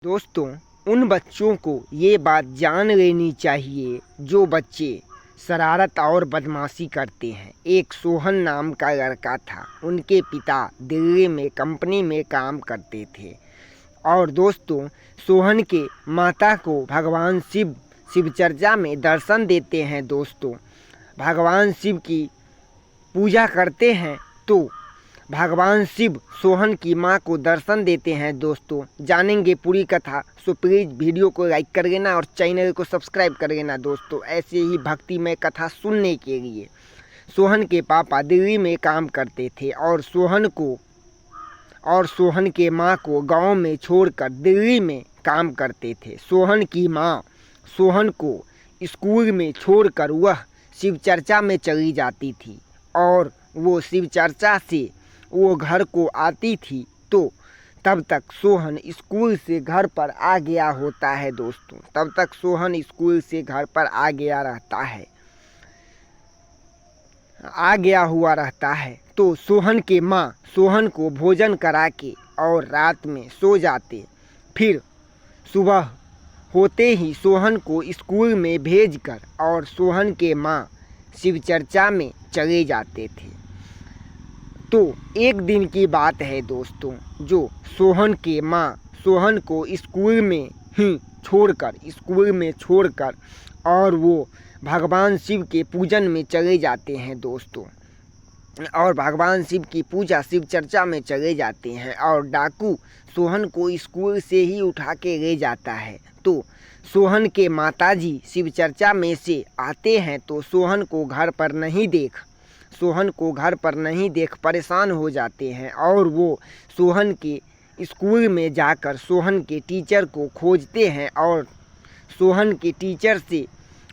दोस्तों, उन बच्चों को ये बात जान लेनी चाहिए जो बच्चे शरारत और बदमाशी करते हैं। एक सोहन नाम का लड़का था। उनके पिता दिल्ली में कंपनी में काम करते थे और दोस्तों, सोहन के माता को भगवान शिव चर्चा में दर्शन देते हैं। दोस्तों, भगवान शिव की पूजा करते हैं तो भगवान शिव सोहन की मां को दर्शन देते हैं। दोस्तों, जानेंगे पूरी कथा, सो प्लीज़ वीडियो को लाइक कर लेना और चैनल को सब्सक्राइब कर लेना। दोस्तों, ऐसे ही भक्तिमय कथा सुनने के लिए सोहन के पापा दिल्ली में काम करते थे और सोहन के मां को गांव में छोड़कर दिल्ली में काम करते थे। सोहन की मां सोहन को स्कूल में छोड़कर वह शिव चर्चा में चली जाती थी और वो शिव चर्चा से वो घर को आती थी तो तब तक सोहन स्कूल से घर पर आ गया होता है। दोस्तों, तब तक सोहन स्कूल से घर पर आ गया हुआ रहता है तो सोहन के माँ सोहन को भोजन करा के और रात में सो जाते। फिर सुबह होते ही सोहन को स्कूल में भेजकर और सोहन के माँ शिव चर्चा में चले जाते थे। तो एक दिन की बात है दोस्तों, जो सोहन के माँ सोहन को स्कूल में छोड़कर और वो भगवान शिव के पूजन में चले जाते हैं। दोस्तों, और भगवान शिव की पूजा शिव चर्चा में चले जाते हैं और डाकू सोहन को स्कूल से ही उठा के ले जाता है। तो सोहन के माताजी शिव चर्चा में से आते हैं तो सोहन को घर पर नहीं देख परेशान हो जाते हैं और वो सोहन के स्कूल में जाकर सोहन के टीचर को खोजते हैं और सोहन के टीचर से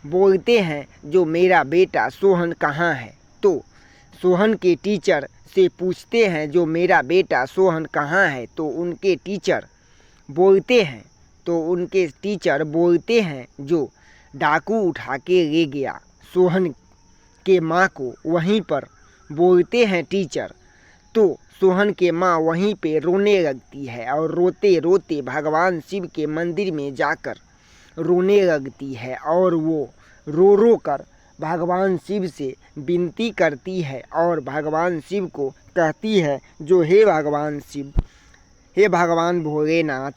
बोलते हैं जो मेरा बेटा सोहन कहाँ है। तो सोहन के टीचर से पूछते हैं जो मेरा बेटा सोहन कहाँ है तो उनके टीचर बोलते हैं जो डाकू उठा के ले गया सोहन के माँ को वहीं पर बोलते हैं टीचर। तो सोहन के माँ वहीं पे रोने लगती है और रोते रोते भगवान शिव के मंदिर में जाकर रोने लगती है और वो रो कर भगवान शिव से विनती करती है और भगवान शिव को कहती है जो हे भगवान शिव, हे भगवान भोलेनाथ,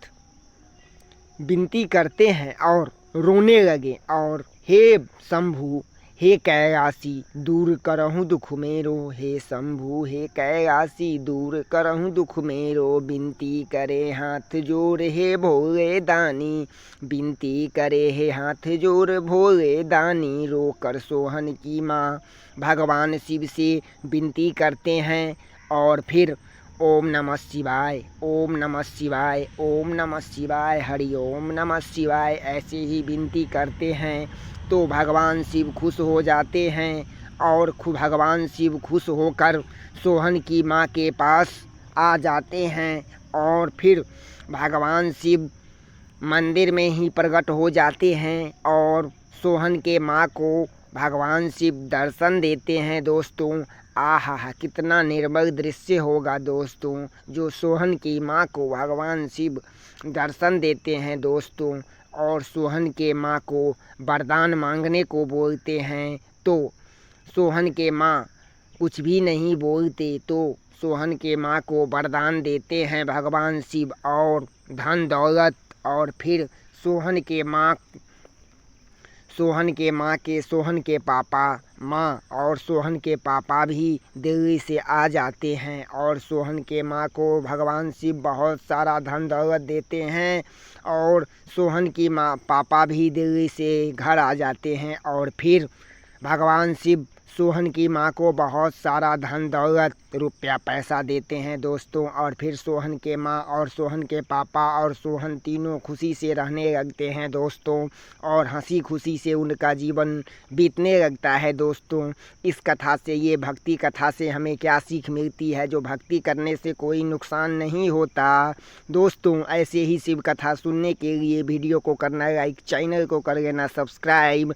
विनती करते हैं और रोने लगे और हे शंभु, हे कैलासी, दूर करहूँ दुख मेरो, हे शंभु, हे कैलासी, दूर करहूँ दुख मेरो, विनती करे हाथ जोड़ हे भोले दानी, विनती करे हे हाथ जोड़ भोले दानी। रोकर सोहन की माँ भगवान शिव से विनती करते हैं और फिर ओम नमः शिवाय, ओम नमः शिवाय, ओम नमः शिवाय, हरि ओम नमः शिवाय ऐसे ही विनती करते हैं तो भगवान शिव खुश हो जाते हैं और भगवान शिव खुश होकर सोहन की माँ के पास आ जाते हैं और फिर भगवान शिव मंदिर में ही प्रकट हो जाते हैं और सोहन के माँ को भगवान शिव दर्शन देते हैं। दोस्तों, आहा कितना निर्मल दृश्य होगा दोस्तों, जो सोहन की माँ को भगवान शिव दर्शन देते हैं। दोस्तों, और सोहन के माँ को वरदान मांगने को बोलते हैं तो सोहन के माँ कुछ भी नहीं बोलते तो सोहन के माँ को वरदान देते हैं भगवान शिव और धन दौलत। और फिर सोहन के पापा भी दिल्ली से आ जाते हैं और सोहन के माँ को भगवान शिव बहुत सारा धन दौलत देते हैं और सोहन की पापा भी दिल्ली से घर आ जाते हैं और फिर भगवान शिव सोहन की माँ को बहुत सारा धन दौलत रुपया पैसा देते हैं। दोस्तों, और फिर सोहन के माँ और सोहन के पापा और सोहन तीनों खुशी से रहने लगते हैं। दोस्तों, और हंसी खुशी से उनका जीवन बीतने लगता है। दोस्तों, इस कथा से, ये भक्ति कथा से हमें क्या सीख मिलती है? जो भक्ति करने से कोई नुकसान नहीं होता। दोस्तों, ऐसे ही शिव कथा सुनने के लिए वीडियो को करना लाइक, चैनल को कर लेना सब्सक्राइब।